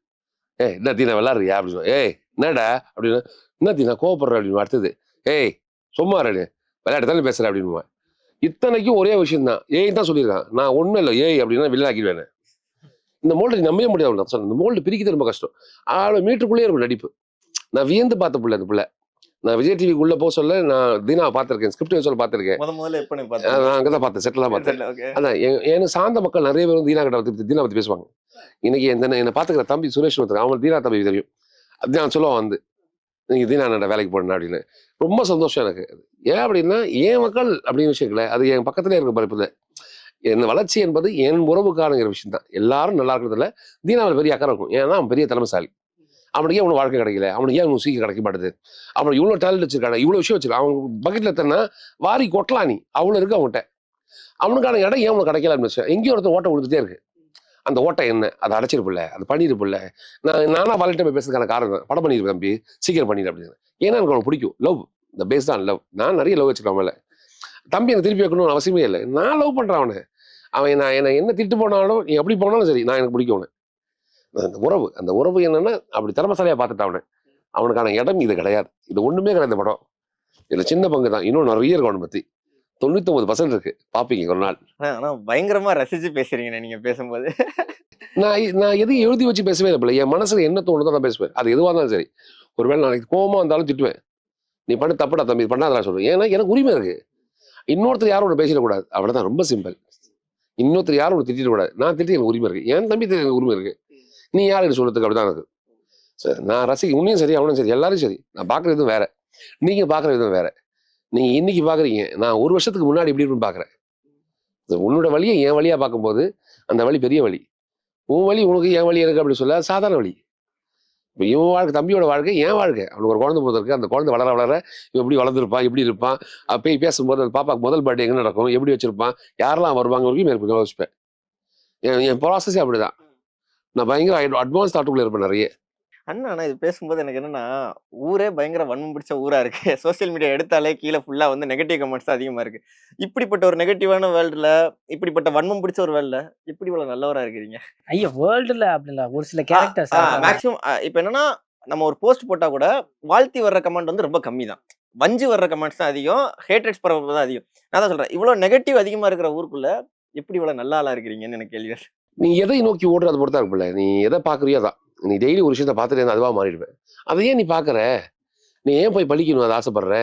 என்ன தீனா விளாட்றியா அப்படின்னு. என்னடா அப்படின்னு. என்ன தீனா கோவப்படுற அப்படின்னு. அடுத்தது சும்மா ரெடு விளையாட்டு தானே பேசுகிறேன் அப்படின்னு. இத்தனைக்கும் ஒரே விஷயம் தான், தான் சொல்லியிருக்கான். நான் ஒன்றும் இல்லை அப்படின்னா வில்லன் ஆக்கிடுவேன். இந்த மோல்டு நம்பவே முடியாது. நான் சொன்னேன், இந்த மோல்டு பிரிக்கிறது ரொம்ப கஷ்டம். அவளை மீட்டருக்குள்ளே இருக்கும் நடிப்பு. நான் வியந்து பார்த்த பிள்ளை அந்த பிள்ளை. நான் விஜய் டிவிக்குள்ளே போக சொல்ல நான் தீனாவை பார்த்துருக்கேன், ஸ்கிரிப்ட் சொல்ல பார்த்துருக்கேன். நான் அங்கே தான் பார்த்தேன், செட்டில் தான் பார்த்தேன். அதான் எனக்கு சார்ந்த மக்கள் நிறைய பேர் வந்து தீனா கிட்ட பற்றி தீனா பற்றி பேசுவாங்க. இன்னைக்கு என்னை பார்த்துக்கிற தம்பி சுரேஷ் ஒருத்தர், அவன் தீனா தம்பி தெரியும். அது நான் சொல்லுவான் வந்து, நீங்கள் தீனா என்னோட வேலைக்கு போடணும் அப்படின்னு. ரொம்ப சந்தோஷம் எனக்கு. ஏன் அப்படின்னா என் மக்கள் அப்படின்னு விஷயம் இல்லை, அது என் பக்கத்துலேயே இருக்க பரப்புல. என் வளர்ச்சி என்பது என் உறவுக்கானுங்கிற விஷயம் தான். எல்லாரும் நல்லா இருக்கிறதுல தீனாவில் பெரிய அக்கறை இருக்கும். ஏன்னா அவன் பெரிய திறமைசாலி. அவனுக்கு ஏன் இவனு வாழ்க்கை கிடைக்கல, அவனுக்கு ஏன் இவனு சீக்கிரம் கிடைக்க மாட்டேது, அவனுக்கு இவ்வளோ டேலண்ட் வச்சிருக்காங்க, இவ்வளோ விஷயம் வச்சிருக்கான். அவன் பக்கெட்டில் எத்தனா வாரி கொட்டலாம், நீ அவ்வளோ இருக்கு அவன்கிட்ட. அவனுக்கான இடம் ஏன் அவனுக்கு கிடைக்கலான்னு வச்சு எங்கேயும் ஒருத்தர் ஓட்டை கொடுத்துட்டே இருக்கு. அந்த ஓட்டை என்ன, அதை அடைச்சிருப்பில்ல, அது பண்ணிருப்பில்ல. நானா வாலிட்ட போய் பேசுறதுக்கான காரணம் படம் பண்ணிருப்பேன் தம்பி, சீக்கிரம் பண்ணிடு அப்படின்னு. ஏன்னா எனக்கு அவனுக்கு பிடிக்கும். லவ் இந்த பேஸ் தான் லவ். நான் நிறைய லவ் வச்சுருக்கேன் மேலே. தம்பி எனக்கு திருப்பி வைக்கணும்னு அவசியமே இல்லை. நான் லவ் பண்ணுறேன் அவனை. அவன் நான் என்ன திட்டு போனாலும் நீ எப்படி போனாலும் சரி, நான் எனக்கு பிடிக்கும் அவனை. அந்த உறவு என்னன்னா அப்படி திறமசாலியாக பார்த்துட்டான் அவனை. அவனுக்கான இடம் இது கிடையாது. இது ஒன்றுமே கிடையாது இந்த படம். இதில் சின்ன பங்கு தான். இன்னும் நிறைய இருக்கும் அவனை பற்றி. 99% இருக்கு, பார்ப்பீங்க ஒரு நாள். ஆனால் பயங்கரமாக ரசித்து பேசுறீங்க நீங்கள் பேசும்போது. நான் எதையும் எழுதி வச்சு பேசவே இல்லை. என் மனசுல என்ன தோணுதோ நான் பேசுவேன். அது எதுவாக இருந்தாலும் சரி. ஒருவேளை நாளைக்கு கோபமாக இருந்தாலும் திட்டுவேன். நீ பண்ண தப்புடா தம்பி, இது பண்ணாதான் சொல்லுவேன். ஏன்னா எனக்கு உரிமை இருக்கு. இன்னொருத்தர் யாரும் ஒன்று பேசிடக்கூடாது, அவ்வளோதான். ரொம்ப சிம்பிள். இன்னொருத்தர் யாரும் ஒன்று திட்டிடக்கூடாது. நான் திட்டி எனக்கு உரிமை இருக்கு, என் தம்பி திட்டி எனக்கு உரிமை இருக்கு. நீ யாருக்கு சொல்றதுக்கு அப்படிதான் இருக்கு. சரி, நான் ரசிக்க உன்னையும் சரி அவனும் சரி எல்லாரும் சரி. நான் பார்க்குற விதம் வேற, நீங்க பார்க்குற விதம் வேற. நீங்க இன்னைக்கு பார்க்குறீங்க, நான் ஒரு வருஷத்துக்கு முன்னாடி இப்படி இப்படின்னு பார்க்குறேன். உன்னோட வழியை என் வழியா பார்க்கும்போது அந்த வழி பெரிய வழி. உன் வழி உனக்கு என் வழி இருக்கு அப்படின்னு சொல்ல சாதாரண வழி. இப்போ இவன் வாழ்க்கை, தம்பியோட வாழ்க்கை என் வாழ்க்கை. அவனுக்கு ஒரு குழந்தை போது இருக்கு. அந்த குழந்தை வளர வளர இவன் எப்படி வளர்ந்துருப்பான், எப்படி இருப்பான், போய் பேசும்போது அந்த பாப்பாக்கு முதல் பர்த்டே எங்கே நடக்கும், எப்படி வச்சிருப்பான், யாரெல்லாம் வருவாங்க வரைக்கும் எனக்கு யோசிப்பேன். என் ப்ராசஸே அப்படிதான். நான் பயங்கர அட்வான்ஸ் தாட்டுக்குள்ள இருப்பேன் நிறைய. அண்ணா இது பேசும்போது எனக்கு என்னன்னா, ஊரே பயங்கர வன்மம் பிடிச்ச ஊரா இருக்கு. சோசியல் மீடியா எடுத்தாலே கீழே ஃபுல்லா வந்து நெகட்டிவ் கமெண்ட்ஸ் தான் அதிகமா இருக்கு. இப்படிப்பட்ட ஒரு நெகட்டிவான வேர்ல்டுல, இப்படிப்பட்ட வன்மம் பிடிச்ச ஒரு வேர்ல்டுல எப்படி இவ்வளவு நல்லவரா இருக்கிறீங்க? ஐயோ, வேர்ல்டுல அப்படி இல்ல, ஒரு சில கேரக்டர்ஸ் மேக்ஸிமம் இப்போ என்னன்னா, நம்ம ஒரு போஸ்ட் போட்டா கூட வாழ்த்தி வர்ற கமெண்ட் வந்து ரொம்ப கம்மி தான். வஞ்சு வர்ற கமெண்ட்ஸ் தான் அதிகம், ஹேட்ரேட்ஸ் பரவுறது தான் அதிகம். நான் தான் சொல்றேன், இவ்வளோ நெகட்டிவ் அதிகமா இருக்கிற ஊருக்குள்ள எப்படி இவ்வளோ நல்ல ஆளா இருக்கிறீங்கன்னு எனக்கு கேள்வி வருது. நீ எதை நோக்கி ஓடுற அதை பொறுத்தா இருக்குல்ல. நீ எதை பார்க்குறியோ அதான். நீ டெய்லி ஒரு விஷயத்த பார்த்துட்டு இருந்தா அதுவா மாறிடுவேன். அதை ஏன் நீ பார்க்குற? நீ ஏன் போய் பழிக்கணும் அதை ஆசைப்படுற?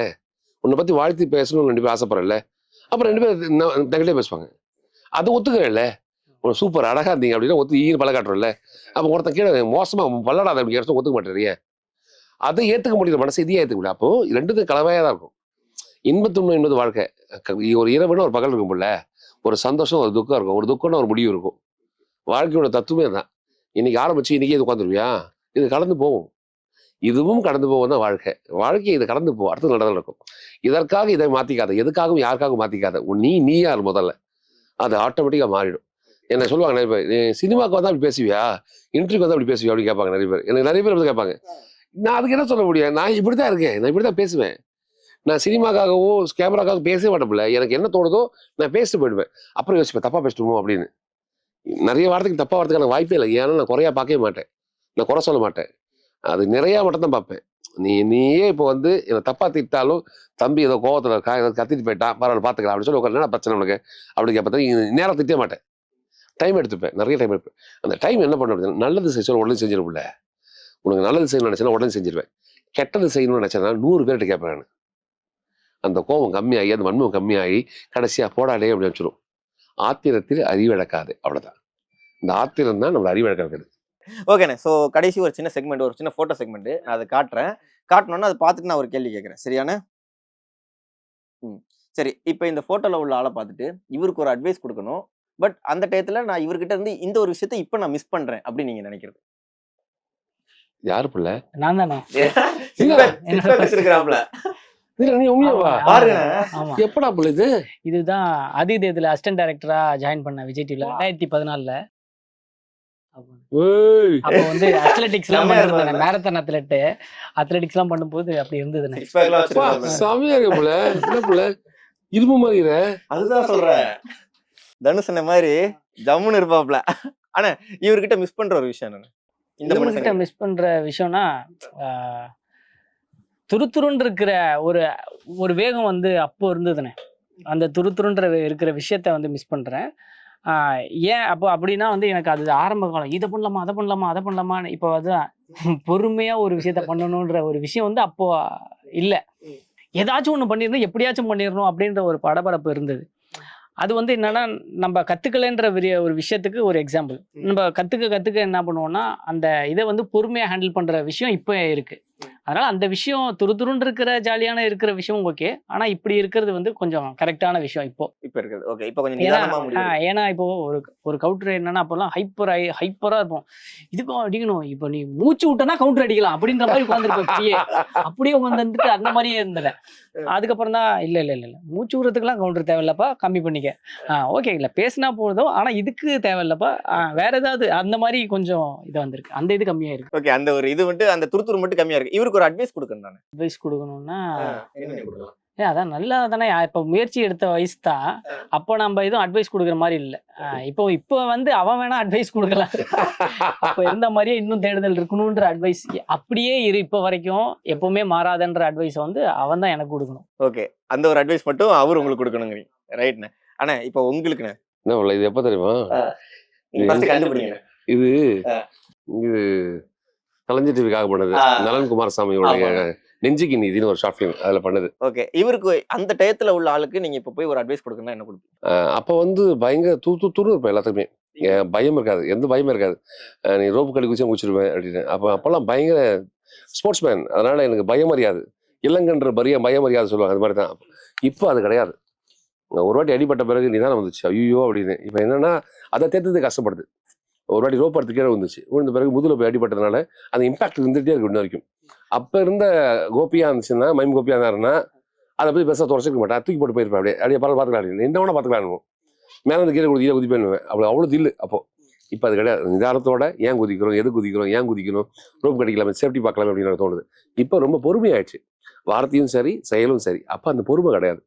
உன்னை பற்றி வாழ்த்து பேசணும்னு 2 பேர் ஆசைப்படுறல, அப்புறம் 2 பேர் நெகட்டிவ் பேசுவாங்க. அதை ஒத்துக்கிறல்ல, உனக்கு சூப்பர் அழகா இருந்தீங்க அப்படின்னா ஒத்து ஈன்னு பல காட்டுறல. அப்போ ஒருத்தன் கீழே மோசமாக பல்லடாத அப்படி இடத்துல ஒத்துக்க மாட்டேறிய. அதை ஏற்றுக்க முடியல மனசு, இதையே ஏற்றுக்க முடியல. அப்போ 2த்துக்கும் கலவையாக தான் இருக்கும். இன்பத்துண்மை என்பது வாழ்க்கை. ஒரு இரவுன்னு ஒரு பகல் இருக்கும்ல, ஒரு சந்தோஷம் ஒரு துக்கம் இருக்கும், ஒரு துக்கம்னு ஒரு முடிவு இருக்கும். வாழ்க்கையோட தத்துவமே தான். இன்னைக்கு ஆரம்பிச்சு இன்னைக்கே இது உட்காந்துருவியா? இது கடந்து போகும். இதுவும் கடந்து போகும் தான் வாழ்க்கை. வாழ்க்கையை இது கடந்து போ, அடுத்த நடந்து நடக்கும். இதற்காக இதை மாத்திக்காத, எதுக்காகவும் யாருக்காகவும் மாத்திக்காத. நீ யார் முதல்ல, அது ஆட்டோமேட்டிக்கா மாறிடும். என்ன சொல்லுவாங்க நிறைய பேர், நீ சினிமாவுக்கு வந்தா அப்படி பேசுவியா, இன்டர்வியூக்கு வந்தா அப்படி பேசுவியா அப்படின்னு கேட்பாங்க நிறைய பேர். எனக்கு நிறைய பேர் வந்து கேட்பாங்க. நான் அதுக்கு என்ன சொல்ல முடியும்? நான் இப்படித்தான் இருக்கேன், நான் இப்படித்தான் பேசுவேன். நான் சினிமாக்காகவோ கேமராக்காக பேசவே மாட்டேன்ல. எனக்கு என்ன தோணுதோ நான் பேசிட்டு போயிடுவேன். அப்புறம் யோசிப்பேன் தப்பா பேசிட்டுமோ அப்படின்னு. நிறைய வார்த்தைக்கு தப்பா வார்த்தைக்கான வாய்ப்பே இல்லை. ஏன்னா நான் குறையா பார்க்கவே மாட்டேன், நான் குறை சொல்ல மாட்டேன். அது நிறையா மட்டும் தான் பார்ப்பேன். நீயே இப்போ வந்து என்னை தப்பா திட்டாலும், தம்பி ஏதோ கோவத்தில் இருக்கா, ஏதோ கத்திட்டு போயிட்டான், பரவாயில்ல பார்த்துக்கலாம் அப்படின்னு சொல்லி உட்காந்து, என்ன பிரச்சனை உனக்கு அப்படி கேட்பேன். நேரம் திட்டே மாட்டேன், டைம் எடுத்துப்பேன், நிறைய டைம் எடுப்பேன். அந்த டைம் என்ன பண்ண அப்படின்னா, நல்லது செய்ய உடனே செஞ்சிருவில்ல. உனக்கு நல்லது செய்யணும்னு நினைச்சேன்னா உடனே செஞ்சிருவேன். கெட்டது செய்யணும்னு நினைச்சேன்னா 100 பேர்கிட்ட கேட்பேன் நான். அந்த கோபம் கம்மியாகி, அந்த வன்மம் கம்மியாகி கடைசியாக போடாடே அப்படி வச்சிடும். ஆத்திரத்தில் அறிவிழக்காது, அவ்வளோதான். இந்த ஆத்திரம் தான் நம்ம அறிவிழக்கிறது. ஓகேண்ணே. ஸோ கடைசி ஒரு சின்ன செக்மெண்ட், ஒரு சின்ன ஃபோட்டோ செக்மெண்ட் நான் அதை காட்டுறேன். காட்டணும்னா அதை பார்த்துட்டு நான் ஒரு கேள்வி கேட்குறேன், சரியானே? சரி. இப்போ இந்த ஃபோட்டோவில் உள்ள ஆளை பார்த்துட்டு இவருக்கு ஒரு அட்வைஸ் கொடுக்கணும். பட் அந்த டயத்தில் நான் இவர்கிட்ட இருந்து இந்த ஒரு விஷயத்தை இப்போ நான் மிஸ் பண்ணுறேன் அப்படின்னு நீங்கள் நினைக்கிறது? யாரு பிள்ளை? நான் தானே. எப்படா பிள்ளை இது? இதுதான் அதீத் இதுல அசிஸ்டன்ட் டைரக்டரா ஜாயின் பண்ண விஜய் டிவில 2014. அப்போ வந்து அத்லெட்டிக்ஸ் எல்லாம் பண்ணிருந்தேன், மேரத்தான் அத்லெட்டிக்ஸ் எல்லாம் பண்ணும்போது அப்படி இருந்தது. சாமியா இரும்பு மாதிரி. அதுதான் சொல்றேன், தனுஷன மாதிரி ஜம்முன்னு இருப்பாப்ல. ஆனா இவர்கிட்ட மிஸ் பண்ற ஒரு விஷயம் என்ன? இந்த மிஸ் பண்ற விஷயம்னா, துருத்துருன்னு இருக்கிற ஒரு வேகம் வந்து அப்போ இருந்ததுனே. அந்த துருத்துருன்ற இருக்கிற விஷயத்த வந்து மிஸ் பண்றேன். ஏன் அப்போ அப்படின்னா வந்து எனக்கு அது ஆரம்ப காலம், இதை பண்ணலாமா அதை பண்ணலாமா அதை பண்ணலாமான்னு. இப்போ அதுதான் பொறுமையா ஒரு விஷயத்த பண்ணணுன்ற ஒரு விஷயம் வந்து அப்போ இல்லை. ஏதாச்சும் ஒன்று பண்ணிடணும், எப்படியாச்சும் பண்ணிடணும் அப்படின்ற ஒரு படபடப்பு இருந்தது. அது வந்து என்னன்னா, நம்ம கத்துக்கலைன்ற ஒரு விஷயத்துக்கு ஒரு எக்ஸாம்பிள். நம்ம கத்துக்க என்ன பண்ணுவோம்னா, அந்த இதை வந்து பொறுமையா ஹேண்டில் பண்ற விஷயம் இப்போ இருக்கு. அதனால அந்த விஷயம் துருதுருன்னு இருக்கிற ஜாலியான இருக்கிற விஷயம் ஓகே. ஆனா இப்படி இருக்கிறது வந்து கொஞ்சம் கரெக்டான விஷயம் இப்போ இருக்குது. ஓகே, இப்போ கொஞ்சம் நிதானமா முடியும். ஏன்னா இப்போ ஒரு கவுண்டர் என்னன்னா, அப்பெல்லாம் ஹைப்பரா இருப்போம், இதுக்கும் அடிக்கணும், இப்போ நீ மூச்சு விட்டனா கவுண்டர் அடிக்கலாம் அப்படின்ற மாதிரி உட்காந்துருப்போம். அப்படியே உட்காந்துட்டு அந்த மாதிரியே இருந்தது. அதுக்கப்புறம் தான் இல்ல மூச்சு விடுறதுக்குலாம் கவுண்டர் தேவையில்லப்பா, கம்மி பண்ணிக்க. ஓகே, இல்ல பேசினா போதும், ஆனா இதுக்கு தேவையில்லப்பா, வேற ஏதாவது அந்த மாதிரி கொஞ்சம் இது வந்திருக்கு. அந்த இது கம்மியா இருக்கு. ஓகே, அந்த ஒரு இது மட்டும், அந்த துருத்துரு மட்டும் கம்மியா இருக்கு. இவருக்கு ஒரு அட்வைஸ் கொடுக்கணும். நான் அட்வைஸ் கொடுக்கணும்னா, அதான் நல்லா தானே. இப்போ முயற்சி எடுத்த வயசு தான். அப்போ நம்ம எதுவும் அட்வைஸ் கொடுக்குற மாதிரி இல்லை. இப்போ வந்து அவன் வேணா அட்வைஸ் கொடுக்கலாம். அப்போ இருந்த மாதிரியே இன்னும் தேடுதல் இருக்கணும்ன்ற அட்வைஸ் அப்படியே இப்போ வரைக்கும் எப்பவுமே மாறாதன்ற அட்வைஸ் வந்து அவன் தான் எனக்கு கொடுக்கணும். ஓகே, அந்த ஒரு அட்வைஸ் மட்டும் அவர் உங்களுக்கு கொடுக்கணுங்க. ரைட்ண்ணே. ஆனா இப்போ உங்களுக்குண்ணே என்ன இது எப்போ தெரியுமா? கண்டுபிடிங்க. இது கலைஞர் டிவிக்காக பண்ணது, நலன் குமாரசாமியோட நெஞ்சுக்கு நீதினு ஒரு ஷார்ட் ஃபிலிம், அதில் பண்ணது. ஓகே, இவருக்கு அந்த டயத்துல உள்ள ஆளுக்கு நீங்க இப்போ போய் ஒரு அட்வைஸ் கொடுக்கணும்னா என்ன கொடுப்பீங்க? அப்போ வந்து பயங்கர துரு இருப்பேன், எல்லாத்துக்குமே பயம் இருக்காது, எந்த பயமும் இருக்காது. நீ ரோப்பு கடி குச்சி முடிச்சிருவேன் அப்படின்னு. அப்போல்லாம் பயங்கர ஸ்போர்ட்ஸ் மேன், அதனால எனக்கு பயம் அறியாது, இல்லைங்கன்ற பயம் அறியாது சொல்லுவாங்க. அது மாதிரி தான். இப்போ அது கிடையாது. ஒரு வாட்டி அடிப்பட்ட பிறகு நிதானம் வந்துச்சு, ஐயோ அப்படின்னு. இப்போ என்னன்னா, அதை தேர்த்து கஷ்டப்படுது. ஒரு வாட்டி ரோப் எடுத்து கீழே வந்துச்சு, விழுந்த பிறகு முதுகில் போய் அடிப்பட்டதுனால அந்த இம்பாக்ட் இருந்துகிட்டே இருக்கு இன்ன வரைக்கும். அப்போ இருந்த கோபியாக இருந்துச்சுன்னா, மைம் கோபியாக இருந்தாருன்னா, அதை போய் பெருசாக தொடச்சிக்க மாட்டேன், தூக்கி போட்டு போயிருப்பேன். அப்படியே பரவாயில்ல பார்த்துக்கலாம், என்ன வேணா பார்த்துக்கலாம். மேலே வந்து கீழே குதிப்பேன். அவ்வளோ தில்லு அப்போ. இப்போ அது கிடையாது. நிதானத்தோட ஏன் குதிக்கிறோம், எது குதிக்கிறோம், ஏன் குதிக்கணும், ரோப் கடிக்கலாமே, சேஃப்டி பார்க்கலாமே அப்படின்னு தோணுது. இப்போ ரொம்ப பொறுமையாயிடுச்சு, வார்த்தையும் சரி செயலும் சரி. அப்போ அந்த பொறுமை கிடையாது.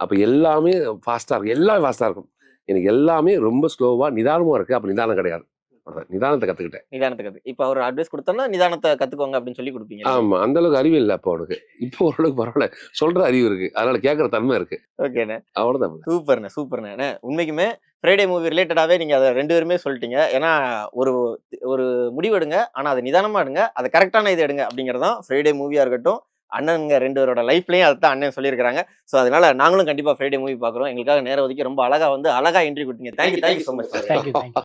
அப்போ எல்லாமே ஃபாஸ்ட்டாக இருக்கும், எல்லாமே ஃபாஸ்ட்டாக இருக்கும். எனக்கு எல்லாமே ரொம்ப ஸ்லோவாக நிதானமாக இருக்குது. அப்போ நிதானம் கிடையாது. அவ்வளவுதான். நிதானத்தை கத்துக்கிட்டேன். நிதானத்துக்கு இப்போ அவர் அட்வைஸ் கொடுத்தோம்னா நிதானத்தை கத்துக்கோங்க அப்படின்னு சொல்லி கொடுப்பீங்க. ஆமா, அந்த அளவுக்கு அறிவு இல்லை அப்போ அவனுக்கு. இப்போ ஓரளவுக்கு பரவாயில்ல, சொல்ற அறிவு இருக்கு, அதனால கேட்கற தன்மை இருக்கு. ஓகேண்ணே, அவ்வளவுதான். சூப்பர்ண்ணே சூப்பர்ண்ணே. உண்மைக்குமே ஃப்ரைடே மூவி ரிலேட்டடாவே நீங்க அதை 2 பேருமே சொல்லிட்டீங்க. ஏன்னா ஒரு ஒரு முடிவு எடுங்க, ஆனா அதை நிதானமா எடுங்க, அதை கரெக்டான இது எடுங்க அப்படிங்கறதான் ஃப்ரைடே மூவியா இருக்கட்டும். அண்ணனுங்க 2 பேரோட லைஃப்லயும் அதுதான் அண்ணன் சொல்லியிருக்காங்க. ஸோ அதனால நாங்களும் கண்டிப்பா ஃப்ரைடே மூவி பார்க்குறோம். எங்களுக்காக நேரம் ஒதுக்கி ரொம்ப அழகா இன்டர்வியூ கொடுத்தீங்க. Thank you so much. தேங்க்யூ.